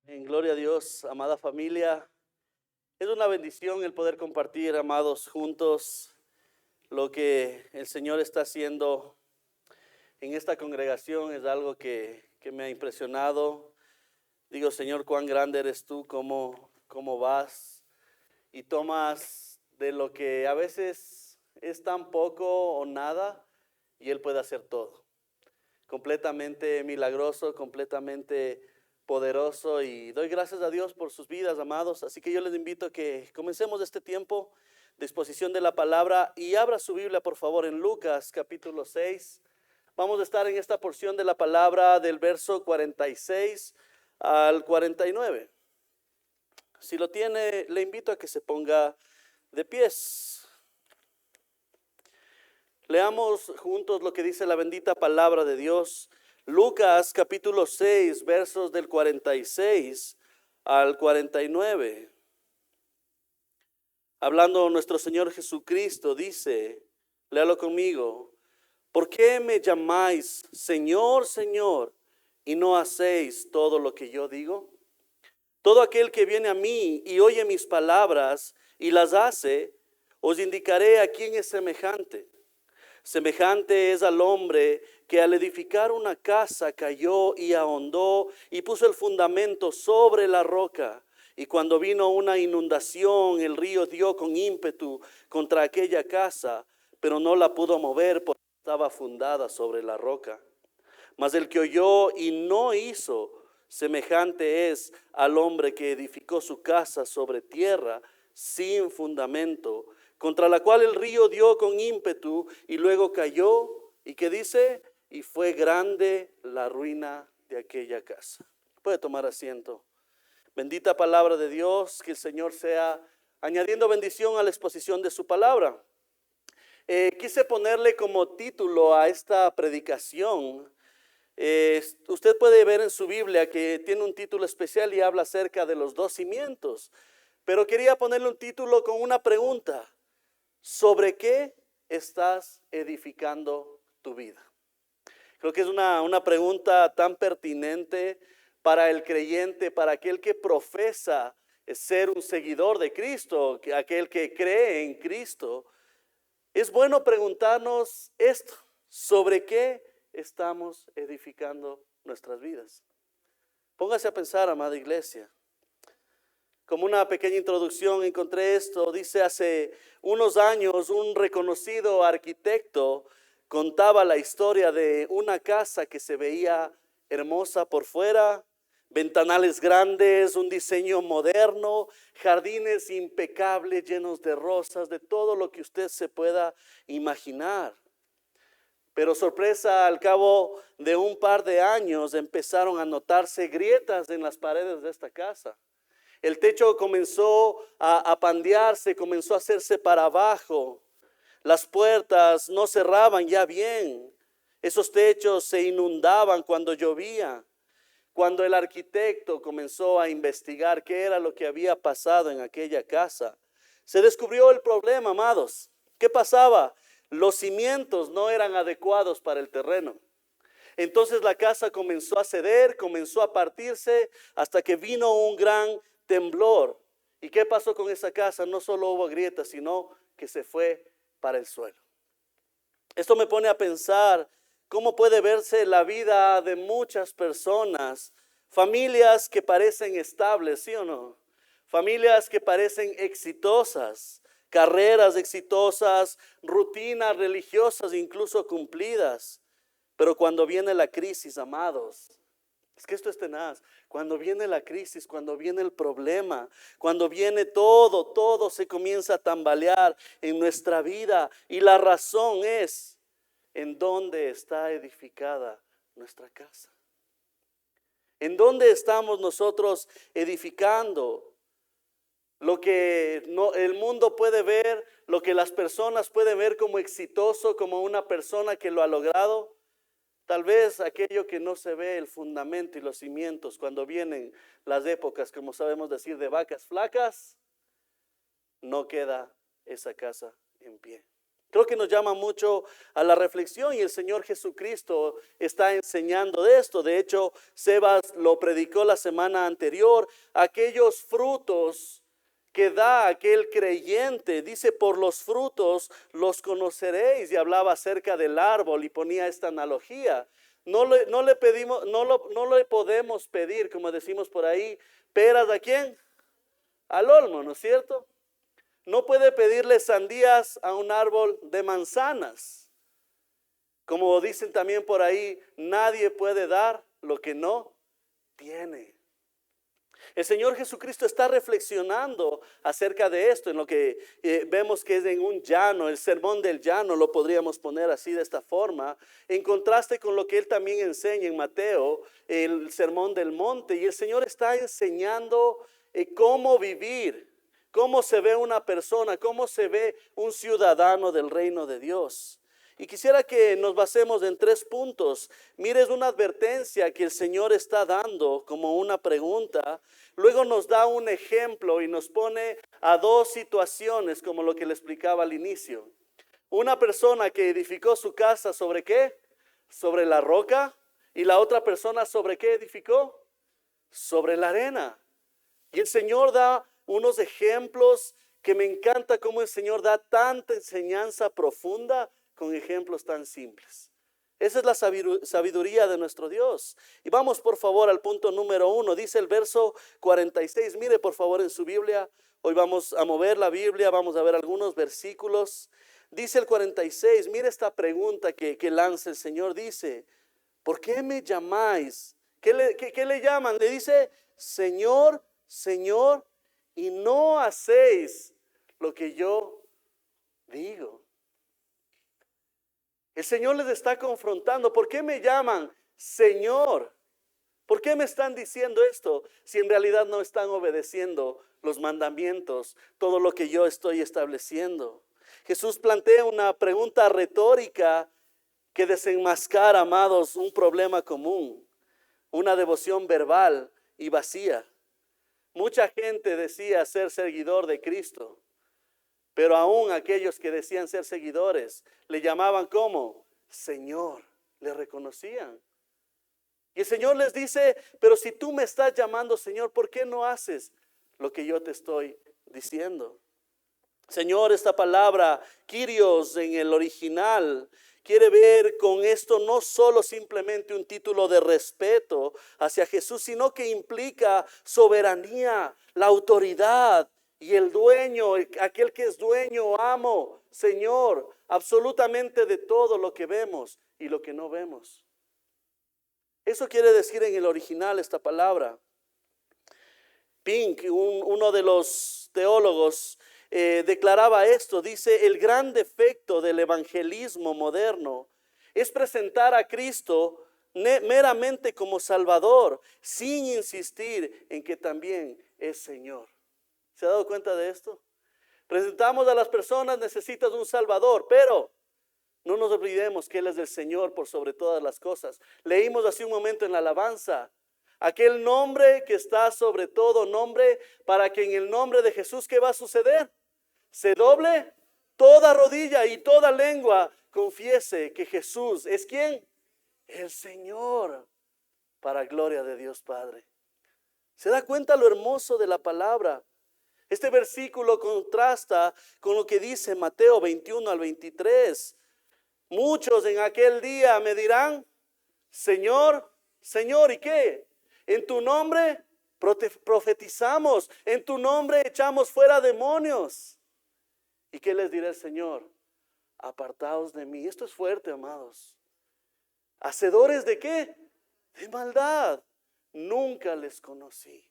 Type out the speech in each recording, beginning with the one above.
En gloria a Dios, amada familia. Es una bendición el poder compartir, amados, juntos lo que el Señor está haciendo en esta congregación. Es algo que me ha impresionado. Digo, Señor, cuán grande eres tú, cómo vas y tomas de lo que a veces es tan poco o nada y Él puede hacer todo. Completamente milagroso, completamente poderoso, y doy gracias a Dios por sus vidas, amados. Así que yo les invito a que comencemos este tiempo de exposición de la palabra y abra su Biblia, por favor, en Lucas capítulo 6. Vamos a estar en esta porción de la palabra del verso 46 al 49. Si lo tiene, le invito a que se ponga de pies. Leamos juntos lo que dice la bendita palabra de Dios. Lucas capítulo 6, versos del 46 al 49. Hablando nuestro Señor Jesucristo, dice, léalo conmigo: ¿por qué me llamáis Señor, Señor, y no hacéis todo lo que yo digo? Todo aquel que viene a mí y oye mis palabras y las hace, os indicaré a quién es semejante. Semejante es al hombre que al edificar una casa cayó y ahondó y puso el fundamento sobre la roca. Y cuando vino una inundación, el río dio con ímpetu contra aquella casa, pero no la pudo mover porque estaba fundada sobre la roca. Mas el que oyó y no hizo, semejante es al hombre que edificó su casa sobre tierra sin fundamento, contra la cual el río dio con ímpetu y luego cayó. ¿Y qué dice? Y fue grande la ruina de aquella casa. Puede tomar asiento. Bendita palabra de Dios, que el Señor sea añadiendo bendición a la exposición de su palabra. Quise ponerle como título a esta predicación. Usted puede ver en su Biblia que tiene un título especial y habla acerca de los dos cimientos. Pero quería ponerle un título con una pregunta: ¿sobre qué estás edificando tu vida? Creo que es una pregunta tan pertinente para el creyente, para aquel que profesa ser un seguidor de Cristo, aquel que cree en Cristo. Es bueno preguntarnos esto: ¿sobre qué estamos edificando nuestras vidas? Póngase a pensar, amada iglesia. Como una pequeña introducción encontré esto. Dice, hace unos años un reconocido arquitecto contaba la historia de una casa que se veía hermosa por fuera, ventanales grandes, un diseño moderno, jardines impecables llenos de rosas, de todo lo que usted se pueda imaginar. Pero sorpresa, al cabo de un par de años empezaron a notarse grietas en las paredes de esta casa. El techo comenzó a pandearse, comenzó a hacerse para abajo. Las puertas no cerraban ya bien. Esos techos se inundaban cuando llovía. Cuando el arquitecto comenzó a investigar qué era lo que había pasado en aquella casa, se descubrió el problema, amados. ¿Qué pasaba? Los cimientos no eran adecuados para el terreno. Entonces la casa comenzó a ceder, comenzó a partirse, hasta que vino un gran temblor. ¿Y qué pasó con esa casa? No solo hubo grietas, sino que se fue para el suelo. Esto me pone a pensar cómo puede verse la vida de muchas personas, familias que parecen estables, ¿sí o no? Familias que parecen exitosas, carreras exitosas, rutinas religiosas incluso cumplidas. Pero cuando viene la crisis, amados, es que esto es tenaz. Cuando viene la crisis, cuando viene el problema, cuando viene todo se comienza a tambalear en nuestra vida. Y la razón es: ¿en dónde está edificada nuestra casa? ¿En dónde estamos nosotros edificando? Lo que el mundo puede ver, lo que las personas pueden ver como exitoso, como una persona que lo ha logrado. Tal vez aquello que no se ve, el fundamento y los cimientos, cuando vienen las épocas, como sabemos decir, de vacas flacas, no queda esa casa en pie. Creo que nos llama mucho a la reflexión y el Señor Jesucristo está enseñando de esto. De hecho, Sebas lo predicó la semana anterior. Aquellos frutos que da aquel creyente, dice, por los frutos los conoceréis. Y hablaba acerca del árbol y ponía esta analogía. No le pedimos, no le podemos pedir, como decimos por ahí, peras ¿a quién? Al olmo, ¿no es cierto? No puede pedirle sandías a un árbol de manzanas. Como dicen también por ahí, nadie puede dar lo que no tiene. El Señor Jesucristo está reflexionando acerca de esto, en lo que vemos que es en un llano, el sermón del llano, lo podríamos poner así de esta forma, en contraste con lo que Él también enseña en Mateo, el sermón del monte. Y el Señor está enseñando cómo vivir, cómo se ve una persona, cómo se ve un ciudadano del reino de Dios. Y quisiera que nos basemos en 3 puntos. Mire, es una advertencia que el Señor está dando como una pregunta. Luego nos da un ejemplo y nos pone a 2 situaciones, como lo que le explicaba al inicio. Una persona que edificó su casa, ¿sobre qué? Sobre la roca. Y la otra persona, ¿sobre qué edificó? Sobre la arena. Y el Señor da unos ejemplos que me encanta cómo el Señor da tanta enseñanza profunda con ejemplos tan simples. Esa es la sabiduría de nuestro Dios. Y vamos por favor al punto número 1. Dice el verso 46. Mire por favor en su Biblia. Hoy vamos a mover la Biblia. Vamos a ver algunos versículos. Dice el 46. Mire esta pregunta que lanza el Señor. Dice, ¿por qué me llamáis? ¿Qué le llaman? Le dice, Señor, Señor, y no hacéis lo que yo digo. El Señor les está confrontando. ¿Por qué me llaman Señor? ¿Por qué me están diciendo esto si en realidad no están obedeciendo los mandamientos, todo lo que yo estoy estableciendo? Jesús plantea una pregunta retórica que desenmascara, amados, un problema común, una devoción verbal y vacía. Mucha gente decía ser seguidor de Cristo. Pero aún aquellos que decían ser seguidores, le llamaban como Señor, le reconocían. Y el Señor les dice, pero si tú me estás llamando Señor, ¿por qué no haces lo que yo te estoy diciendo? Señor, esta palabra, Kyrios en el original, quiere ver con esto no solo simplemente un título de respeto hacia Jesús, sino que implica soberanía, la autoridad. Y el dueño, aquel que es dueño, amo, Señor, absolutamente de todo lo que vemos y lo que no vemos. Eso quiere decir en el original esta palabra. Pink, uno de los teólogos, declaraba esto. Dice, el gran defecto del evangelismo moderno es presentar a Cristo meramente como Salvador, sin insistir en que también es Señor. ¿Se ha dado cuenta de esto? Presentamos a las personas, necesitas un Salvador, pero no nos olvidemos que Él es el Señor por sobre todas las cosas. Leímos hace un momento en la alabanza, aquel nombre que está sobre todo nombre, para que en el nombre de Jesús, ¿qué va a suceder? Se doble toda rodilla y toda lengua confiese que Jesús es ¿quién? El Señor, para gloria de Dios Padre. ¿Se da cuenta lo hermoso de la palabra? Este versículo contrasta con lo que dice Mateo 21 al 23. Muchos en aquel día me dirán, Señor, Señor, ¿y qué? En tu nombre profetizamos, en tu nombre echamos fuera demonios. ¿Y qué les dirá el Señor? Apartaos de mí. Esto es fuerte, amados. ¿Hacedores de qué? De maldad. Nunca les conocí.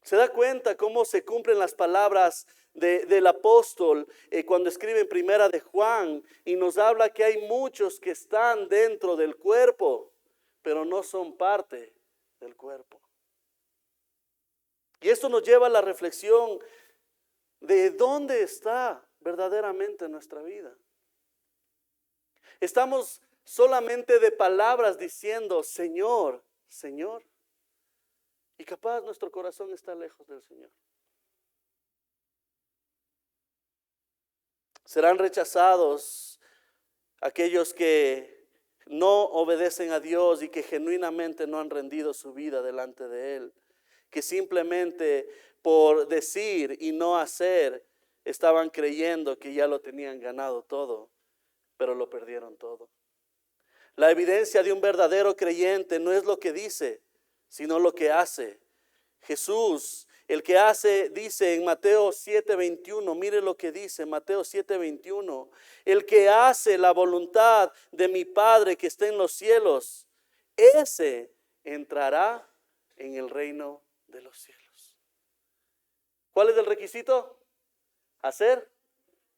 ¿Se da cuenta cómo se cumplen las palabras del apóstol cuando escribe en Primera de Juan y nos habla que hay muchos que están dentro del cuerpo, pero no son parte del cuerpo? Y esto nos lleva a la reflexión de dónde está verdaderamente nuestra vida. Estamos solamente de palabras diciendo Señor, Señor. Y capaz nuestro corazón está lejos del Señor. Serán rechazados aquellos que no obedecen a Dios y que genuinamente no han rendido su vida delante de Él, que simplemente por decir y no hacer estaban creyendo que ya lo tenían ganado todo, pero lo perdieron todo. La evidencia de un verdadero creyente no es lo que dice, sino lo que hace. Jesús, el que hace, dice en Mateo 7:21, mire lo que dice Mateo 7:21, el que hace la voluntad de mi Padre que está en los cielos, ese entrará en el reino de los cielos. ¿Cuál es el requisito? Hacer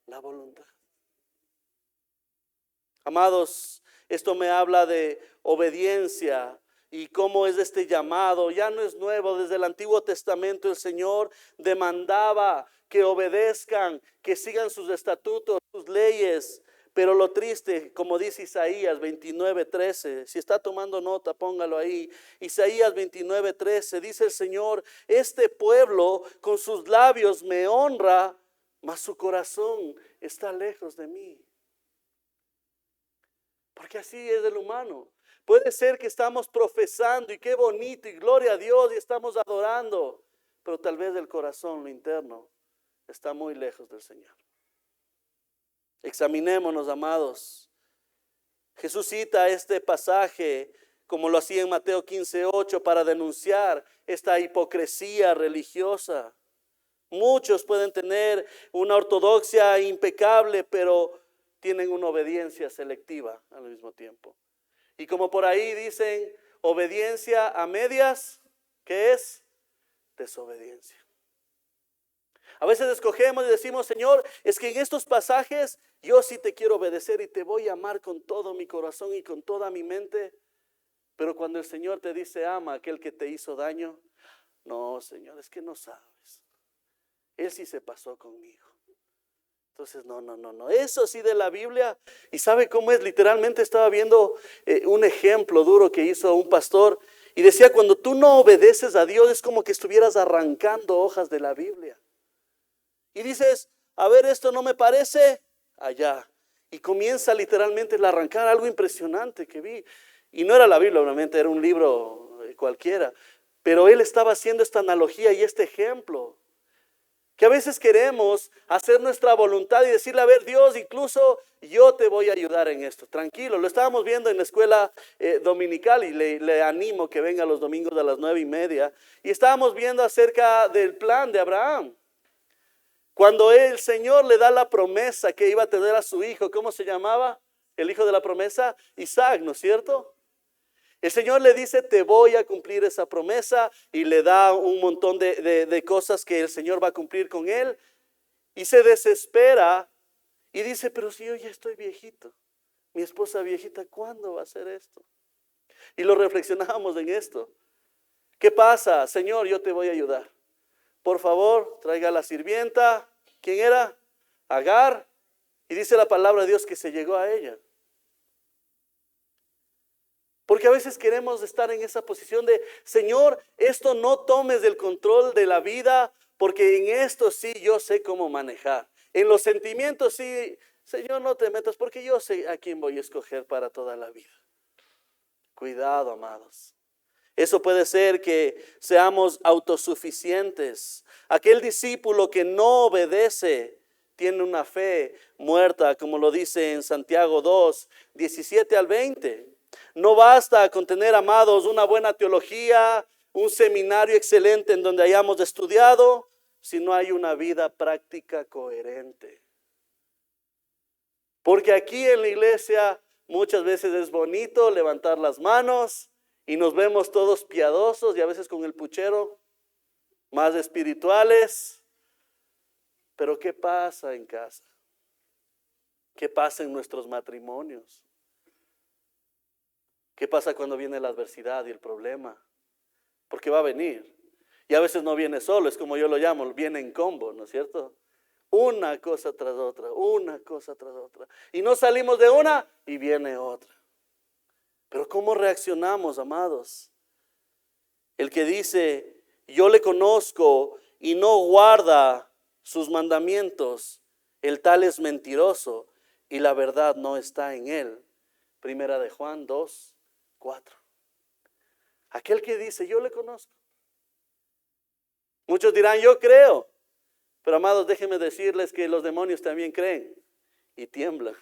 la voluntad. Amados, esto me habla de obediencia y cómo es este llamado. Ya no es nuevo, desde el Antiguo Testamento el Señor demandaba que obedezcan, que sigan sus estatutos, sus leyes. Pero lo triste, como dice Isaías 29:13, si está tomando nota, póngalo ahí. Isaías 29:13, dice el Señor, este pueblo con sus labios me honra, mas su corazón está lejos de mí. Porque así es el humano. Puede ser que estamos profesando y qué bonito y gloria a Dios y estamos adorando, pero tal vez el corazón, lo interno, está muy lejos del Señor. Examinémonos, amados. Jesús cita este pasaje como lo hacía en Mateo 15:8 para denunciar esta hipocresía religiosa. Muchos pueden tener una ortodoxia impecable, pero tienen una obediencia selectiva al mismo tiempo. Y como por ahí dicen, obediencia a medias, ¿qué es? Desobediencia. A veces escogemos y decimos, Señor, es que en estos pasajes yo sí te quiero obedecer y te voy a amar con todo mi corazón y con toda mi mente. Pero cuando el Señor te dice, ama a aquel que te hizo daño, no, Señor, es que no sabes. Él sí se pasó conmigo. Entonces, no. Eso sí de la Biblia. ¿Y sabe cómo es? Literalmente estaba viendo un ejemplo duro que hizo un pastor. Y decía, cuando tú no obedeces a Dios, es como que estuvieras arrancando hojas de la Biblia. Y dices, a ver, esto no me parece, allá. Y comienza literalmente a arrancar algo impresionante que vi. Y no era la Biblia, obviamente, era un libro cualquiera. Pero él estaba haciendo esta analogía y este ejemplo. Que a veces queremos hacer nuestra voluntad y decirle, a ver, Dios, incluso yo te voy a ayudar en esto. Tranquilo, lo estábamos viendo en la escuela dominical y le animo que venga los domingos a las 9:30. Y estábamos viendo acerca del plan de Abraham. Cuando el Señor le da la promesa que iba a tener a su hijo, ¿cómo se llamaba? El hijo de la promesa, Isaac, ¿no es cierto? El Señor le dice, te voy a cumplir esa promesa, y le da un montón de cosas que el Señor va a cumplir con él, y se desespera y dice, pero si yo ya estoy viejito, mi esposa viejita, ¿cuándo va a hacer esto? Y lo reflexionábamos en esto. ¿Qué pasa? Señor, yo te voy a ayudar. Por favor, traiga a la sirvienta. ¿Quién era? Agar. Y dice la palabra de Dios que se llegó a ella. Porque a veces queremos estar en esa posición de, Señor, esto no tomes del control de la vida, porque en esto sí yo sé cómo manejar. En los sentimientos sí, Señor, no te metas, porque yo sé a quién voy a escoger para toda la vida. Cuidado, amados. Eso puede ser que seamos autosuficientes. Aquel discípulo que no obedece tiene una fe muerta, como lo dice en Santiago 2:17-20. No basta con tener, amados, una buena teología, un seminario excelente en donde hayamos estudiado, si no hay una vida práctica coherente. Porque aquí en la iglesia muchas veces es bonito levantar las manos y nos vemos todos piadosos y a veces con el puchero, más espirituales. Pero ¿qué pasa en casa? ¿Qué pasa en nuestros matrimonios? ¿Qué pasa cuando viene la adversidad y el problema? Porque va a venir. Y a veces no viene solo, es como yo lo llamo, viene en combo, ¿no es cierto? Una cosa tras otra, una cosa tras otra. Y no salimos de una y viene otra. Pero ¿cómo reaccionamos, amados? El que dice, yo le conozco y no guarda sus mandamientos, el tal es mentiroso y la verdad no está en él. Primera de Juan 2:4. Aquel que dice, yo le conozco. Muchos dirán, yo creo. Pero amados, déjenme decirles que los demonios también creen y tiemblan.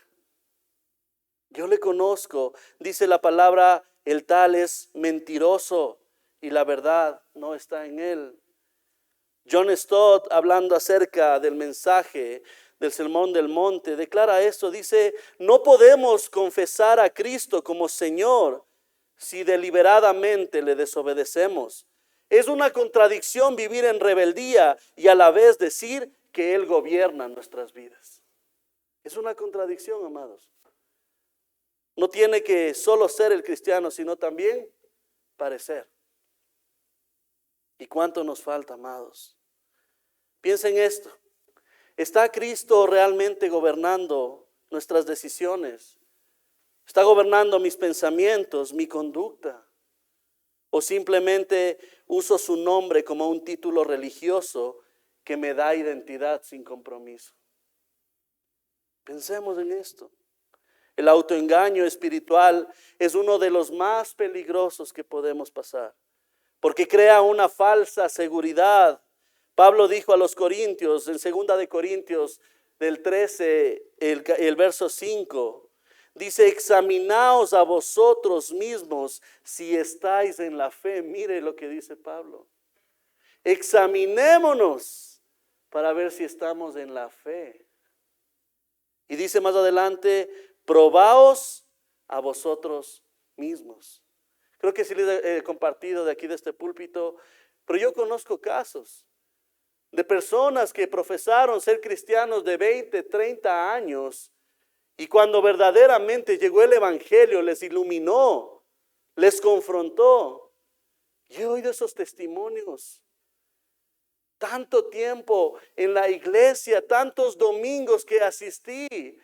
Yo le conozco, dice la palabra, el tal es mentiroso y la verdad no está en él. John Stott, hablando acerca del mensaje del Sermón del Monte, declara esto, dice, no podemos confesar a Cristo como Señor si deliberadamente le desobedecemos. Es una contradicción vivir en rebeldía y a la vez decir que Él gobierna nuestras vidas. Es una contradicción, amados. No tiene que solo ser el cristiano, sino también parecer. ¿Y cuánto nos falta, amados? Piensen esto. ¿Está Cristo realmente gobernando nuestras decisiones? ¿Está gobernando mis pensamientos, mi conducta? ¿O simplemente uso su nombre como un título religioso que me da identidad sin compromiso? Pensemos en esto. El autoengaño espiritual es uno de los más peligrosos que podemos pasar, porque crea una falsa seguridad. Pablo dijo a los corintios, en 2 de Corintios del 13, el verso 5, dice, examinaos a vosotros mismos si estáis en la fe. Mire lo que dice Pablo. Examinémonos para ver si estamos en la fe. Y dice más adelante, probaos a vosotros mismos. Creo que sí les he compartido de aquí de este púlpito, pero yo conozco casos de personas que profesaron ser cristianos de 20, 30 años y cuando verdaderamente llegó el evangelio les iluminó, les confrontó. Yo he oído esos testimonios. Tanto tiempo en la iglesia, tantos domingos que asistí.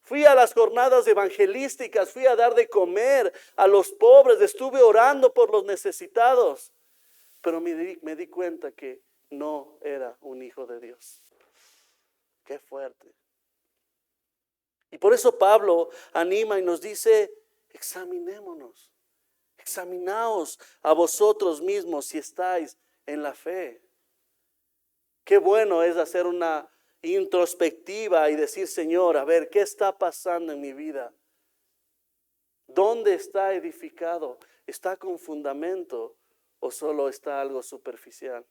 Fui a las jornadas evangelísticas, fui a dar de comer a los pobres, estuve orando por los necesitados. Pero me di cuenta que no era un hijo de Dios. Qué fuerte. Y por eso Pablo anima y nos dice, examinémonos, examinaos a vosotros mismos si estáis en la fe. Qué bueno es hacer una introspectiva y decir, Señor, a ver, ¿qué está pasando en mi vida? ¿Dónde está edificado? ¿Está con fundamento o solo está algo superficial?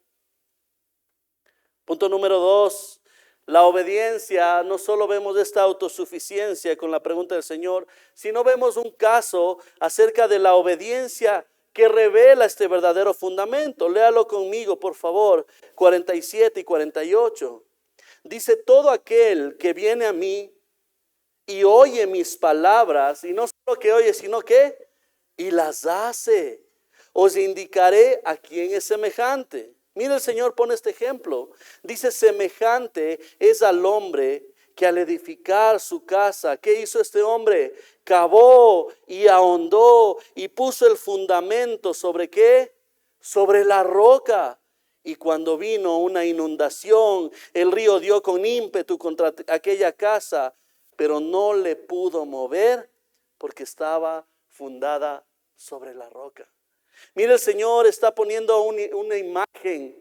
Punto número 2, la obediencia. No solo vemos esta autosuficiencia con la pregunta del Señor, sino vemos un caso acerca de la obediencia que revela este verdadero fundamento. Léalo conmigo, por favor, 47 y 48. Dice, todo aquel que viene a mí y oye mis palabras, y no solo que oye, sino que, y las hace, os indicaré a quién es semejante. Mira, el Señor pone este ejemplo. Dice, semejante es al hombre que al edificar su casa, ¿qué hizo este hombre? Cavó y ahondó y puso el fundamento ¿sobre qué? Sobre la roca. Y cuando vino una inundación, el río dio con ímpetu contra aquella casa, pero no le pudo mover porque estaba fundada sobre la roca. Mira, el Señor está poniendo una imagen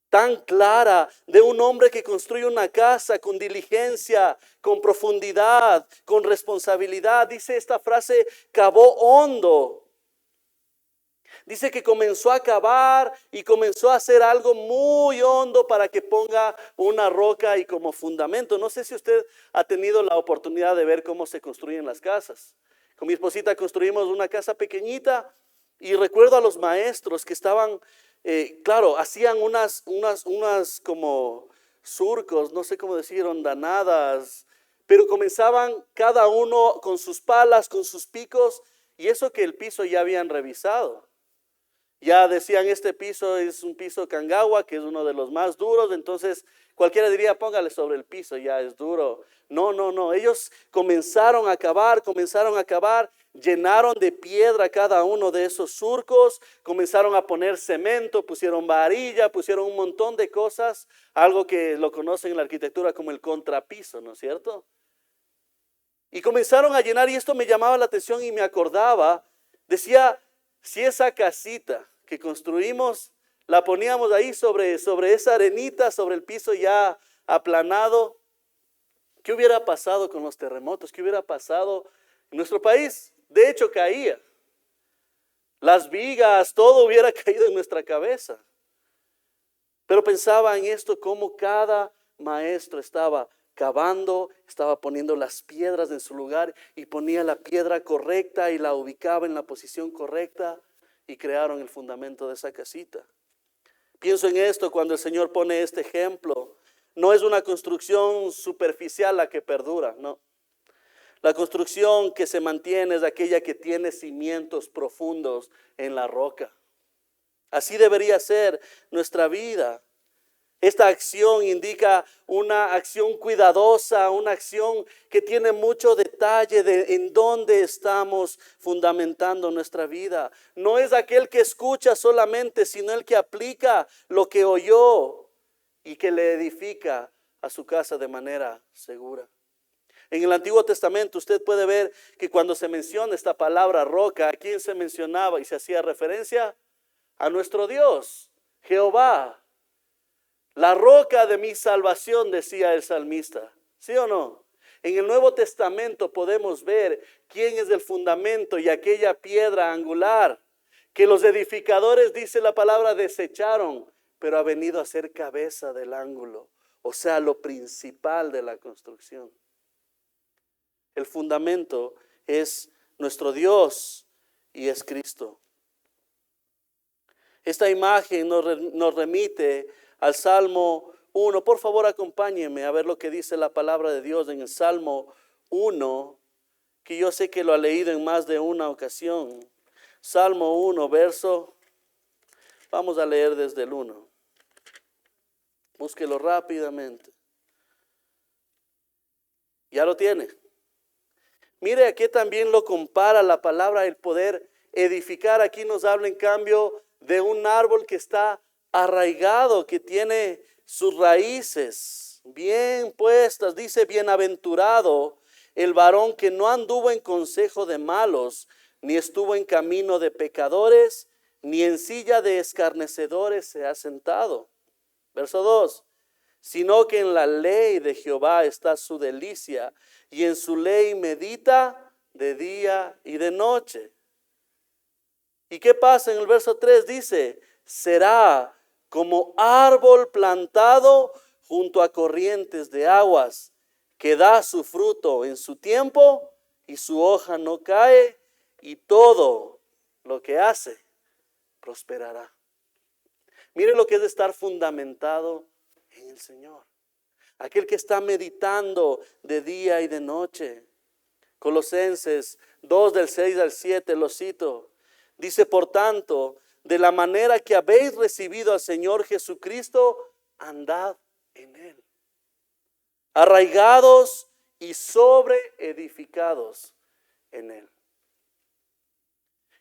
tan clara de un hombre que construye una casa con diligencia, con profundidad, con responsabilidad. Dice esta frase, cavó hondo. Dice que comenzó a cavar y comenzó a hacer algo muy hondo para que ponga una roca y como fundamento. No sé si usted ha tenido la oportunidad de ver cómo se construyen las casas. Con mi esposita construimos una casa pequeñita y recuerdo a los maestros que estaban, claro, hacían unas como surcos, no sé cómo decir, hondanadas, pero comenzaban cada uno con sus palas, con sus picos, y eso que el piso ya habían revisado. Ya decían, este piso es un piso Kangagua, que es uno de los más duros, entonces cualquiera diría, póngale sobre el piso, ya es duro. No, ellos comenzaron a cavar, llenaron de piedra cada uno de esos surcos, comenzaron a poner cemento, pusieron varilla, pusieron un montón de cosas, algo que lo conocen en la arquitectura como el contrapiso, ¿no es cierto? Y comenzaron a llenar, y esto me llamaba la atención y me acordaba, decía, si esa casita que construimos, la poníamos ahí sobre esa arenita, sobre el piso ya aplanado, ¿qué hubiera pasado con los terremotos? ¿Qué hubiera pasado en nuestro país? De hecho, caía. Las vigas, todo hubiera caído en nuestra cabeza. Pero pensaba en esto, como cada maestro estaba cavando, estaba poniendo las piedras en su lugar y ponía la piedra correcta y la ubicaba en la posición correcta y crearon el fundamento de esa casita. Pienso en esto cuando el Señor pone este ejemplo. No es una construcción superficial la que perdura, no. La construcción que se mantiene es aquella que tiene cimientos profundos en la roca. Así debería ser nuestra vida. Esta acción indica una acción cuidadosa, una acción que tiene mucho detalle de en dónde estamos fundamentando nuestra vida. No es aquel que escucha solamente, sino el que aplica lo que oyó y que le edifica a su casa de manera segura. En el Antiguo Testamento usted puede ver que cuando se menciona esta palabra roca, ¿a quién se mencionaba y se hacía referencia? A nuestro Dios, Jehová. La roca de mi salvación, decía el salmista. ¿Sí o no? En el Nuevo Testamento podemos ver quién es el fundamento y aquella piedra angular que los edificadores, dice la palabra, desecharon, pero ha venido a ser cabeza del ángulo, o sea, lo principal de la construcción. El fundamento es nuestro Dios y es Cristo. Esta imagen nos remite al Salmo 1. Por favor, acompáñenme a ver lo que dice la palabra de Dios en el Salmo 1, que yo sé que lo ha leído en más de una ocasión. Salmo 1, vamos a leer desde el 1. Búsquelo rápidamente. ¿Ya lo tiene? Mire, aquí también lo compara la palabra, el poder edificar. Aquí nos habla en cambio de un árbol que está arraigado, que tiene sus raíces bien puestas. Dice, bienaventurado el varón que no anduvo en consejo de malos, ni estuvo en camino de pecadores, ni en silla de escarnecedores se ha sentado. Verso 2. Sino que en la ley de Jehová está su delicia, y en su ley medita de día y de noche. ¿Y qué pasa en el verso 3? Dice, será como árbol plantado junto a corrientes de aguas, que da su fruto en su tiempo, y su hoja no cae, y todo lo que hace prosperará. Mire lo que es estar fundamentado en el Señor. Aquel que está meditando de día y de noche. Colosenses 2 del 6 al 7, lo cito. Dice, por tanto, de la manera que habéis recibido al Señor Jesucristo, andad en Él. Arraigados y sobreedificados en Él.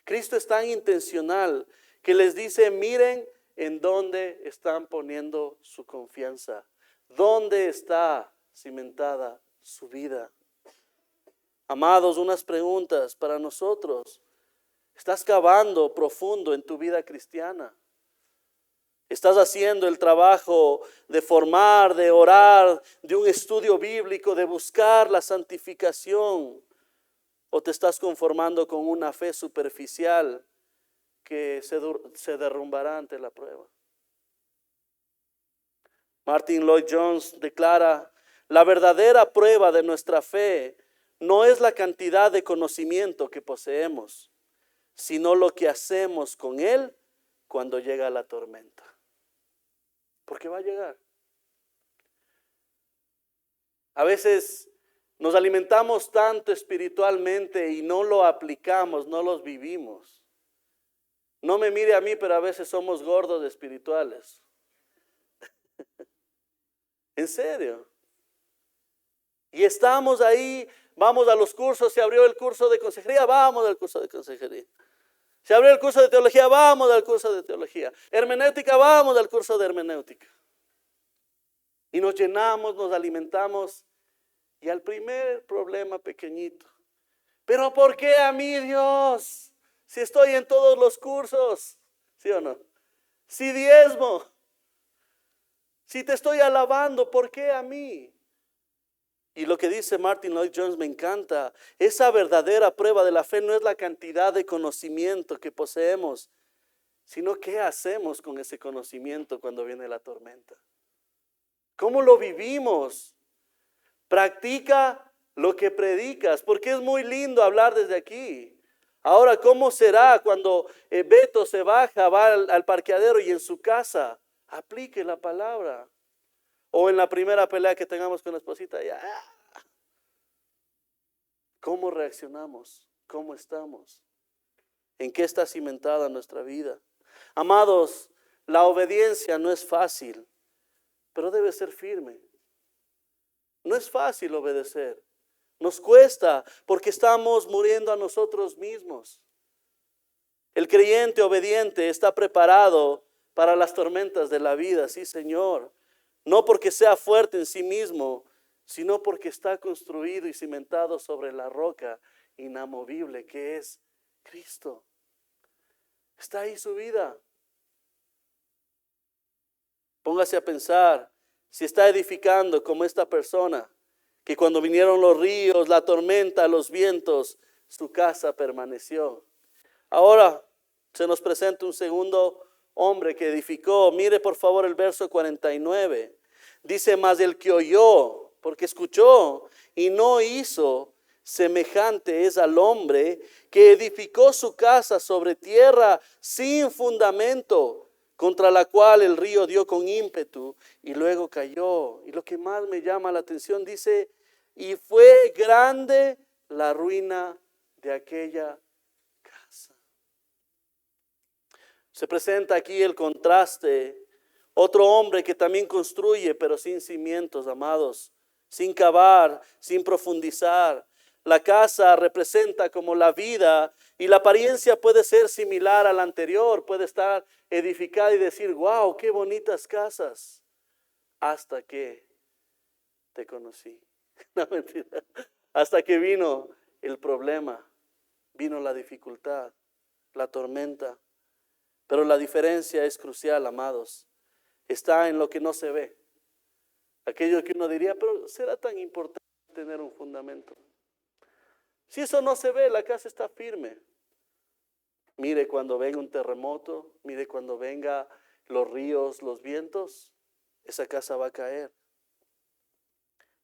Cristo es tan intencional que les dice, miren en dónde están poniendo su confianza. ¿Dónde está cimentada su vida? Amados, unas preguntas para nosotros. ¿Estás cavando profundo en tu vida cristiana? ¿Estás haciendo el trabajo de formar, de orar, de un estudio bíblico, de buscar la santificación? ¿O te estás conformando con una fe superficial que se derrumbará ante la prueba? Martin Lloyd Jones declara, la verdadera prueba de nuestra fe no es la cantidad de conocimiento que poseemos, sino lo que hacemos con él cuando llega la tormenta. Porque va a llegar. A veces nos alimentamos tanto espiritualmente y no lo aplicamos, no los vivimos. No me mire a mí, pero a veces somos gordos espirituales. ¿En serio? Y estamos ahí Vamos a los cursos, se abrió el curso de consejería, vamos al curso de consejería. Se abrió el curso de teología, vamos al curso de teología. Hermenéutica, vamos al curso de hermenéutica. Y nos llenamos, nos alimentamos. Y al primer problema pequeñito. ¿Pero por qué a mí, Dios? Si estoy en todos los cursos. ¿Sí o no? Si diezmo. Si te estoy alabando, ¿por qué a mí? Y lo que dice Martin Lloyd Jones me encanta. Esa verdadera prueba de la fe no es la cantidad de conocimiento que poseemos, sino qué hacemos con ese conocimiento cuando viene la tormenta. ¿Cómo lo vivimos? Practica lo que predicas, porque es muy lindo hablar desde aquí. Ahora, ¿cómo será cuando Beto se baja, va al parqueadero y en su casa aplique la palabra? O en la primera pelea que tengamos con la esposita, ya. ¿Cómo reaccionamos? ¿Cómo estamos? ¿En qué está cimentada nuestra vida? Amados, la obediencia no es fácil, pero debe ser firme. No es fácil obedecer. Nos cuesta porque estamos muriendo a nosotros mismos. El creyente obediente está preparado para las tormentas de la vida, sí, Señor. No porque sea fuerte en sí mismo, sino porque está construido y cimentado sobre la roca inamovible que es Cristo. Está ahí su vida. Póngase a pensar si está edificando como esta persona, que cuando vinieron los ríos, la tormenta, los vientos, su casa permaneció. Ahora se nos presenta un segundo hombre que edificó. Mire por favor el verso 49. Dice, mas el que oyó, porque escuchó y no hizo, semejante es al hombre que edificó su casa sobre tierra sin fundamento, contra la cual el río dio con ímpetu y luego cayó. Y lo que más me llama la atención dice, y fue grande la ruina de aquella casa. Se presenta aquí el contraste. Otro hombre que también construye, pero sin cimientos, amados, sin cavar, sin profundizar. La casa representa como la vida y la apariencia puede ser similar a la anterior. Puede estar edificada y decir, wow, qué bonitas casas, hasta que te conocí. No, mentira. Hasta que vino el problema, vino la dificultad, la tormenta. Pero la diferencia es crucial, amados. Está en lo que no se ve. Aquello que uno diría, pero ¿será tan importante tener un fundamento? Si eso no se ve, la casa está firme. Mire cuando venga un terremoto, mire cuando venga los ríos, los vientos, esa casa va a caer.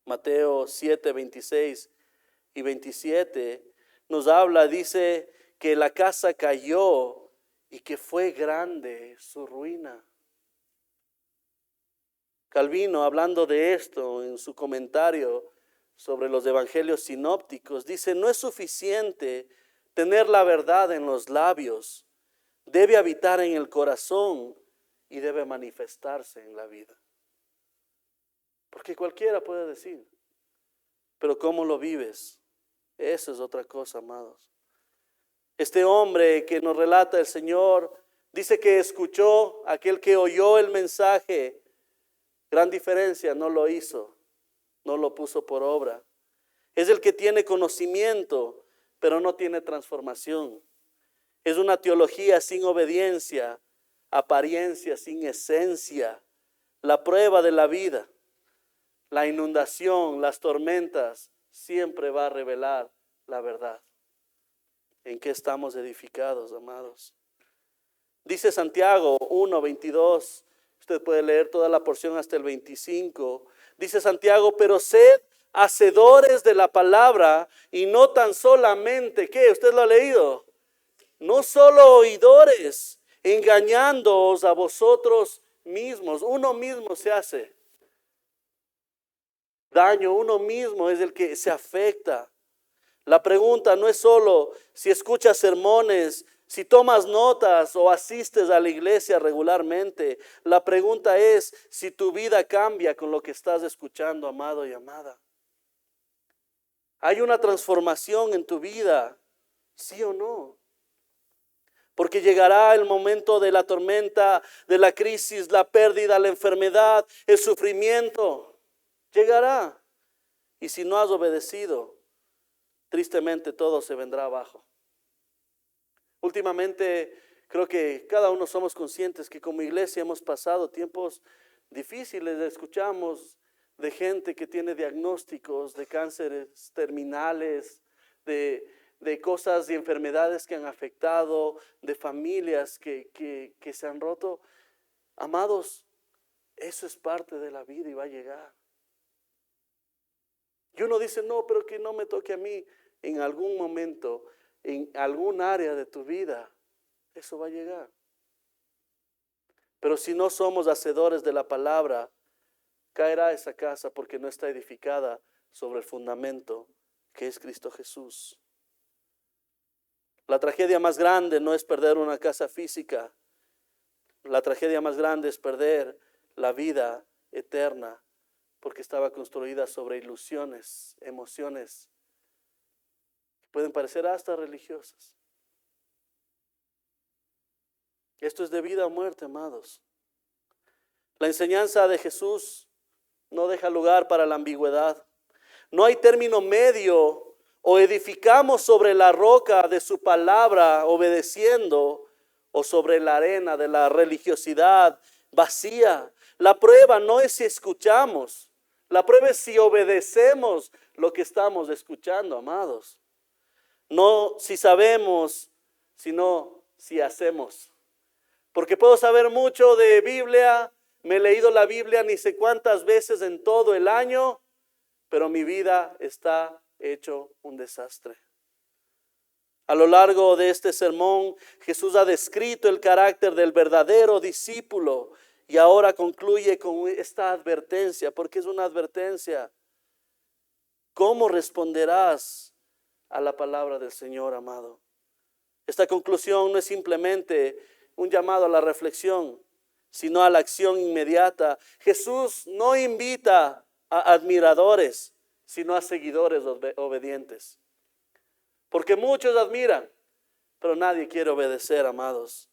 Mateo 7, 26 y 27 nos habla, dice que la casa cayó y que fue grande su ruina. Calvino, hablando de esto en su comentario sobre los evangelios sinópticos, dice, no es suficiente tener la verdad en los labios, debe habitar en el corazón y debe manifestarse en la vida. Porque cualquiera puede decir, pero ¿cómo lo vives? Eso es otra cosa, amados. Este hombre que nos relata el Señor, dice que escuchó, aquel que oyó el mensaje. Gran diferencia, no lo hizo, no lo puso por obra. Es el que tiene conocimiento, pero no tiene transformación. Es una teología sin obediencia, apariencia sin esencia. La prueba de la vida, la inundación, las tormentas, siempre va a revelar la verdad. ¿En qué estamos edificados, amados? Dice Santiago 1:22. Usted puede leer toda la porción hasta el 25. Dice Santiago, pero sed hacedores de la palabra y no tan solamente, ¿qué? ¿Usted lo ha leído? No solo oidores, engañándoos a vosotros mismos. Uno mismo se hace daño, uno mismo es el que se afecta. La pregunta no es solo si escuchas sermones, si tomas notas o asistes a la iglesia regularmente. La pregunta es si tu vida cambia con lo que estás escuchando, amado y amada. ¿Hay una transformación en tu vida? ¿Sí o no? Porque llegará el momento de la tormenta, de la crisis, la pérdida, la enfermedad, el sufrimiento. Llegará. Y si no has obedecido, tristemente todo se vendrá abajo. Últimamente creo que cada uno somos conscientes que como iglesia hemos pasado tiempos difíciles. Escuchamos de gente que tiene diagnósticos de cánceres terminales, de cosas y enfermedades que han afectado, de familias que se han roto. Amados, eso es parte de la vida y va a llegar. Y uno dice, no, pero que no me toque a mí. En algún momento, en algún área de tu vida, eso va a llegar. Pero si no somos hacedores de la palabra, caerá esa casa porque no está edificada sobre el fundamento que es Cristo Jesús. La tragedia más grande no es perder una casa física. La tragedia más grande es perder la vida eterna porque estaba construida sobre ilusiones, emociones que pueden parecer hasta religiosas. Esto es de vida o muerte, amados. La enseñanza de Jesús no deja lugar para la ambigüedad. No hay término medio: o edificamos sobre la roca de su palabra obedeciendo, o sobre la arena de la religiosidad vacía. La prueba no es si escuchamos, la prueba es si obedecemos lo que estamos escuchando, amados. No si sabemos, sino si hacemos. Porque puedo saber mucho de Biblia, me he leído la Biblia ni sé cuántas veces en todo el año, pero mi vida está hecho un desastre. A lo largo de este sermón, Jesús ha descrito el carácter del verdadero discípulo y ahora concluye con esta advertencia, porque es una advertencia. ¿Cómo responderás a la palabra del Señor, amado? Esta conclusión no es simplemente un llamado a la reflexión, sino a la acción inmediata. Jesús no invita a admiradores, sino a seguidores obedientes. Porque muchos admiran, pero nadie quiere obedecer, amados.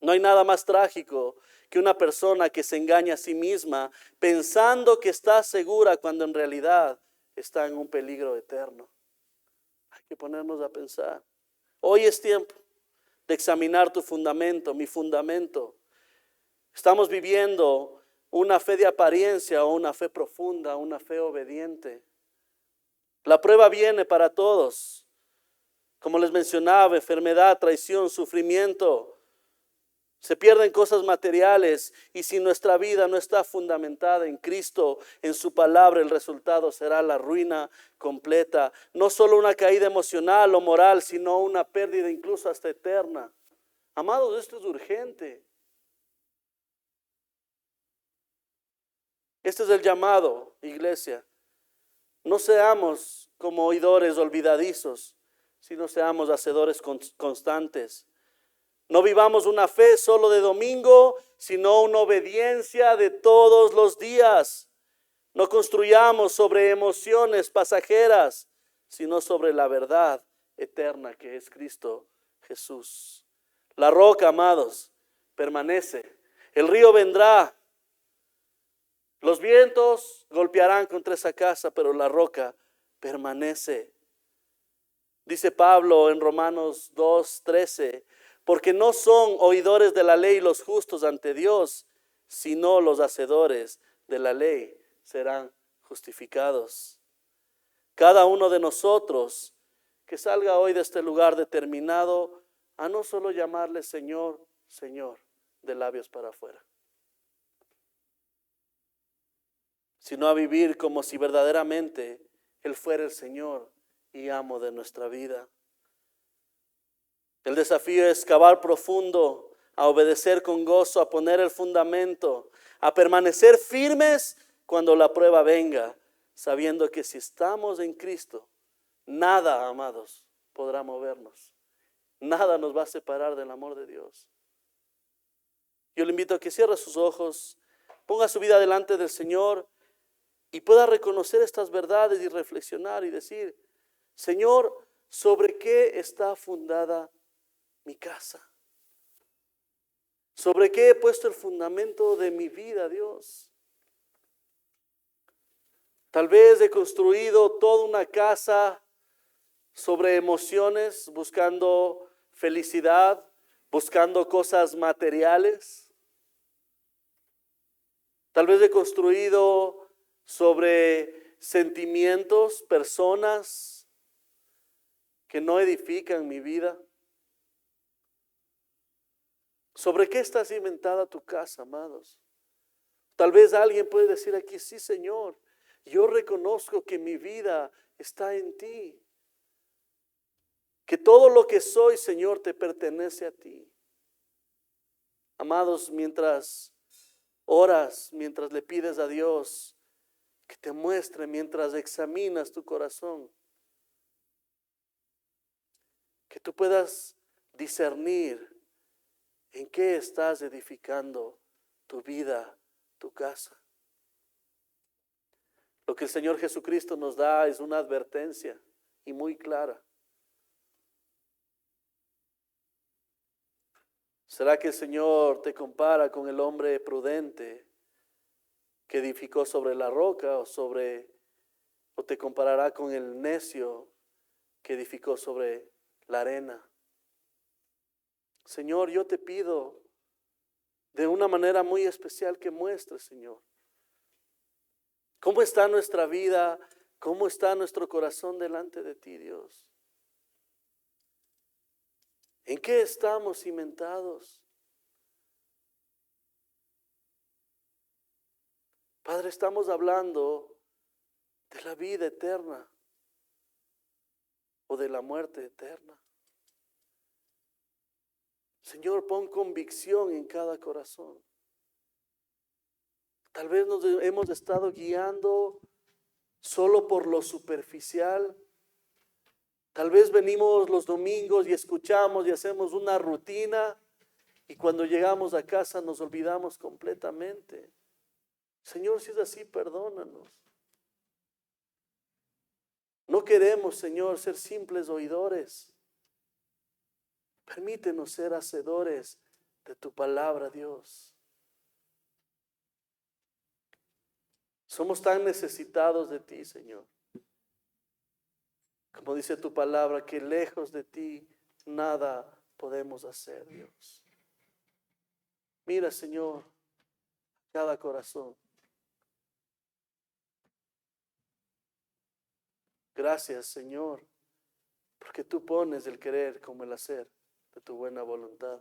No hay nada más trágico que una persona que se engaña a sí misma pensando que está segura cuando en realidad está en un peligro eterno. Hay que ponernos a pensar. Hoy es tiempo de examinar tu fundamento, mi fundamento. Estamos viviendo una fe de apariencia o una fe profunda, una fe obediente. La prueba viene para todos. Como les mencionaba, enfermedad, traición, sufrimiento. Se pierden cosas materiales y si nuestra vida no está fundamentada en Cristo, en su palabra, el resultado será la ruina completa. No solo una caída emocional o moral, sino una pérdida incluso hasta eterna. Amados, esto es urgente. Este es el llamado, iglesia. No seamos como oidores olvidadizos, sino seamos hacedores constantes. No vivamos una fe solo de domingo, sino una obediencia de todos los días. No construyamos sobre emociones pasajeras, sino sobre la verdad eterna que es Cristo Jesús. La roca, amados, permanece. El río vendrá. Los vientos golpearán contra esa casa, pero la roca permanece. Dice Pablo en Romanos 2:13, porque no son oidores de la ley los justos ante Dios, sino los hacedores de la ley serán justificados. Cada uno de nosotros que salga hoy de este lugar determinado a no solo llamarle Señor, Señor, de labios para afuera, sino a vivir como si verdaderamente Él fuera el Señor y amo de nuestra vida. El desafío es cavar profundo, a obedecer con gozo, a poner el fundamento, a permanecer firmes cuando la prueba venga, sabiendo que si estamos en Cristo, nada, amados, podrá movernos. Nada nos va a separar del amor de Dios. Yo le invito a que cierre sus ojos, ponga su vida delante del Señor y pueda reconocer estas verdades y reflexionar y decir, Señor, ¿sobre qué está fundada mi casa? ¿Sobre qué he puesto el fundamento de mi vida, Dios? Tal vez he construido toda una casa sobre emociones, buscando felicidad, buscando cosas materiales. Tal vez he construido sobre sentimientos, personas que no edifican mi vida. ¿Sobre qué está cimentada tu casa, amados? Tal vez alguien puede decir aquí, sí, Señor, yo reconozco que mi vida está en ti. Que todo lo que soy, Señor, te pertenece a ti. Amados, mientras oras, mientras le pides a Dios que te muestre, mientras examinas tu corazón, que tú puedas discernir en qué estás edificando tu vida, tu casa. Lo que el Señor Jesucristo nos da es una advertencia y muy clara. ¿Será que el Señor te compara con el hombre prudente que edificó sobre la roca o te comparará con el necio que edificó sobre la arena? Señor, yo te pido de una manera muy especial que muestres, Señor, cómo está nuestra vida, cómo está nuestro corazón delante de ti, Dios. ¿En qué estamos cimentados? Padre, estamos hablando de la vida eterna o de la muerte eterna. Señor, pon convicción en cada corazón. Tal vez nos hemos estado guiando solo por lo superficial. Tal vez venimos los domingos y escuchamos y hacemos una rutina y cuando llegamos a casa nos olvidamos completamente. Señor, si es así, perdónanos. No queremos, Señor, ser simples oidores. Permítenos ser hacedores de tu palabra, Dios. Somos tan necesitados de ti, Señor. Como dice tu palabra, que lejos de ti nada podemos hacer, Dios. Mira, Señor, cada corazón. Gracias, Señor, porque tú pones el querer como el hacer de tu buena voluntad.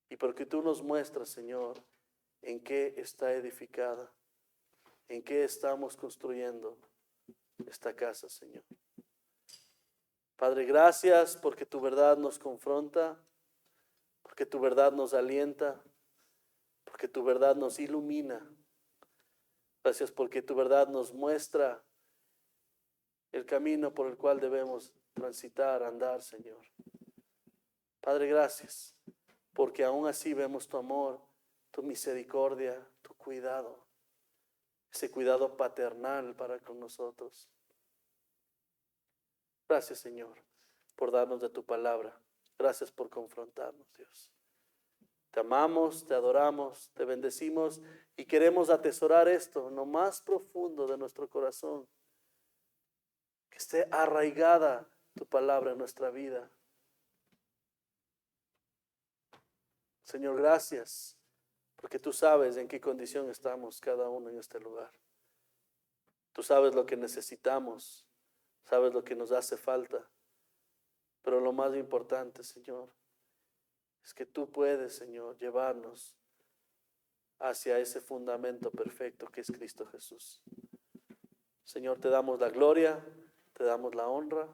Y porque tú nos muestras, Señor, en qué está edificada, en qué estamos construyendo esta casa, Señor. Padre, gracias porque tu verdad nos confronta, porque tu verdad nos alienta, porque tu verdad nos ilumina. Gracias porque tu verdad nos muestra el camino por el cual debemos transitar, andar, Señor. Padre, gracias porque aún así vemos tu amor, tu misericordia, tu cuidado, ese cuidado paternal para con nosotros. Gracias, Señor, por darnos de tu palabra. Gracias por confrontarnos, Dios. Te amamos, te adoramos, te bendecimos y queremos atesorar esto en lo más profundo de nuestro corazón. Que esté arraigada tu palabra en nuestra vida. Señor, gracias, porque tú sabes en qué condición estamos cada uno en este lugar. Tú sabes lo que necesitamos, sabes lo que nos hace falta. Pero lo más importante, Señor, es que tú puedes, Señor, llevarnos hacia ese fundamento perfecto que es Cristo Jesús. Señor, te damos la gloria, te damos la honra,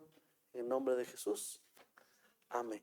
en nombre de Jesús. Amén.